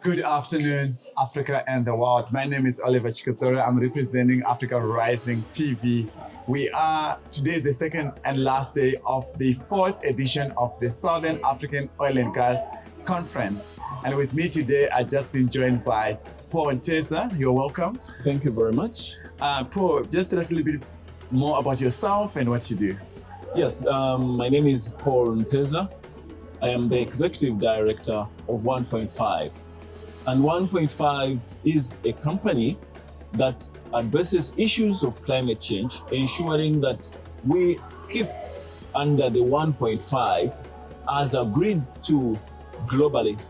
Good afternoon, Africa and the world. My name is Oliver Chikosoro. I'm representing Africa Rising TV. Today is the second and last day of the fourth edition of the Southern African Oil and Gas Conference. And with me today, I've just been joined by Paul Nteza. You're welcome. Thank you very much. Paul, just tell us a little bit more about yourself and what you do. Yes, my name is Paul Nteza. I am the Executive Director of 1.5. And 1.5 is a company that addresses issues of climate change, ensuring that we keep under the 1.5 as agreed to globally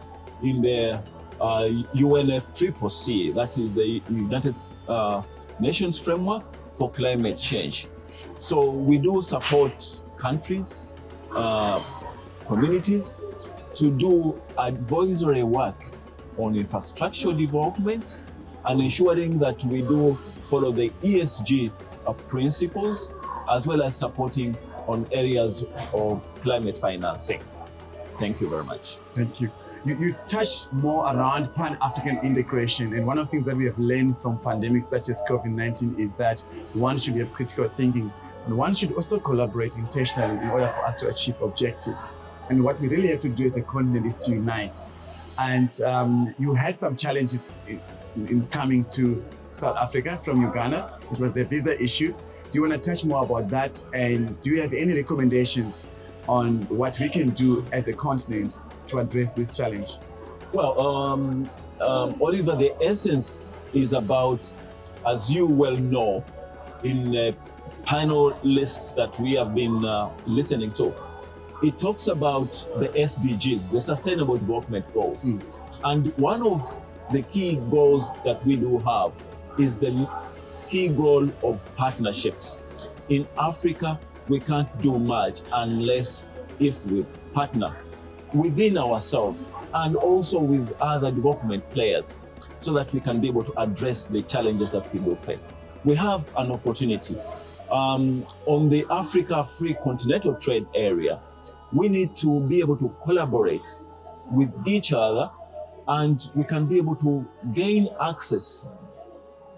in the UNFCCC, that is the United Nations Framework for Climate Change. So we do support countries, communities to do advisory work on infrastructure development and ensuring that we do follow the ESG principles, as well as supporting on areas of climate financing. Thank you very much. Thank you. You touched more around Pan-African integration, and one of the things that we have learned from pandemics such as COVID-19 is that one should have critical thinking, and one should also collaborate intentionally in order for us to achieve objectives. And what we really have to do as a continent is to unite. And you had some challenges in coming to South Africa from Uganda. It was the visa issue. Do you want to touch more about that? And do you have any recommendations on what we can do as a continent to address this challenge? Well, Oliver, the essence is about, as you well know, in the panel lists that we have been listening to, it talks about the SDGs, the Sustainable Development Goals. And one of the key goals that we do have is the key goal of partnerships. In Africa, we can't do much unless if we partner within ourselves and also with other development players so that we can be able to address the challenges that we will face. We have an opportunity. On the Africa Free Continental Trade Area, we need to be able to collaborate with each other, and we can be able to gain access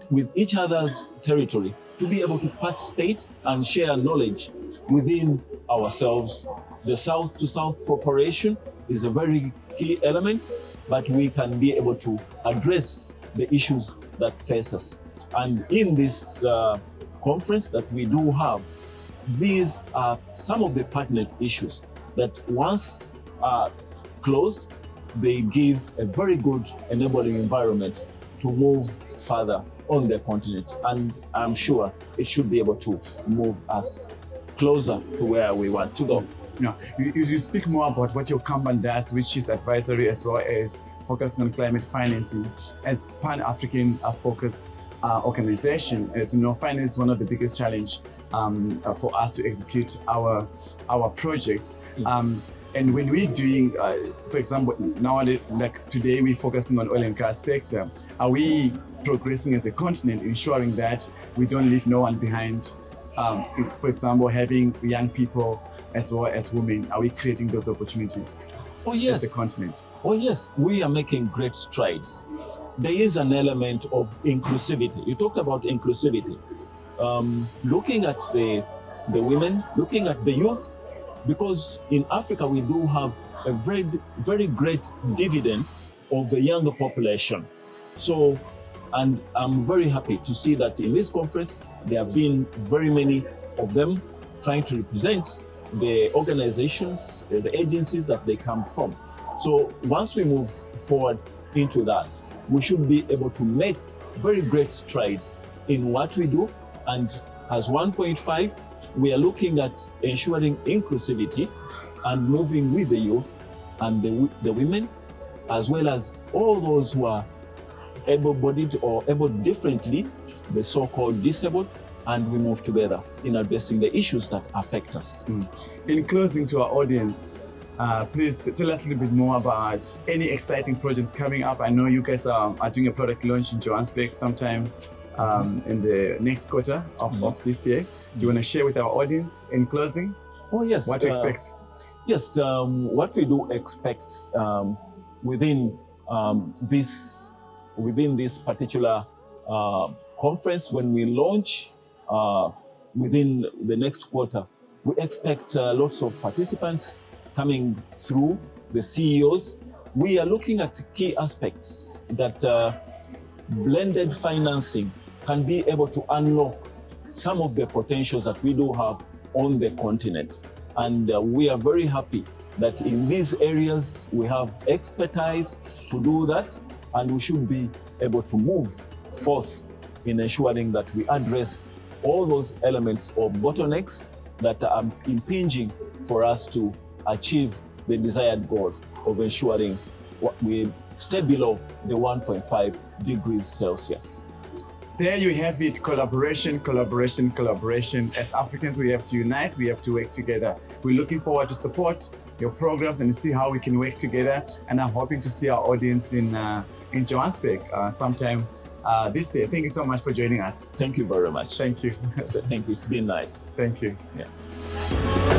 with each other's territory to be able to participate and share knowledge within ourselves. The South to South cooperation is a very key element, but we can be able to address the issues that face us. And in this conference that we do have, these are some of the pertinent issues that once closed, they give a very good enabling environment to move further on the continent. And I'm sure it should be able to move us closer to where we want to go. Yeah. You speak more about what your company does, which is advisory as well as focusing on climate financing. As Pan-African focused organization, as you know, finance is one of the biggest challenge for us to execute our projects. And when we're doing, for example, now like today we're focusing on oil and gas sector, are we progressing as a continent, ensuring that we don't leave no one behind? For example, having young people as well as women, are we creating those opportunities as a continent? Oh yes, we are making great strides. There is an element of inclusivity. You talked about inclusivity. Looking at the women, looking at the youth, because in Africa we do have a very, very great dividend of the younger population. So, and I'm very happy to see that in this conference, there have been very many of them trying to represent the organizations, the agencies that they come from. So once we move forward into that, we should be able to make very great strides in what we do. And as 1.5, we are looking at ensuring inclusivity and moving with the youth and the women, as well as all those who are able-bodied or able differently, the so-called disabled, and we move together in addressing the issues that affect us. In closing to our audience, please tell us a little bit more about any exciting projects coming up. I know you guys are doing a product launch in Johannesburg sometime in the next quarter of this year. Do you want to share with our audience in closing? Oh yes. What to expect? Yes, what we do expect within within this particular conference, when we launch within the next quarter, we expect lots of participants coming through, the CEOs. We are looking at key aspects that blended financing can be able to unlock some of the potentials that we do have on the continent. And we are very happy that in these areas we have expertise to do that, and we should be able to move forth in ensuring that we address all those elements or bottlenecks that are impinging for us to achieve the desired goal of ensuring we stay below the 1.5 degrees Celsius. There you have it, collaboration, collaboration, collaboration. As Africans, we have to unite, we have to work together. We're looking forward to support your programs and see how we can work together. And I'm hoping to see our audience in Johannesburg sometime this year. Thank you so much for joining us. Thank you very much. Thank you. Thank you. It's been nice. Thank you. Yeah.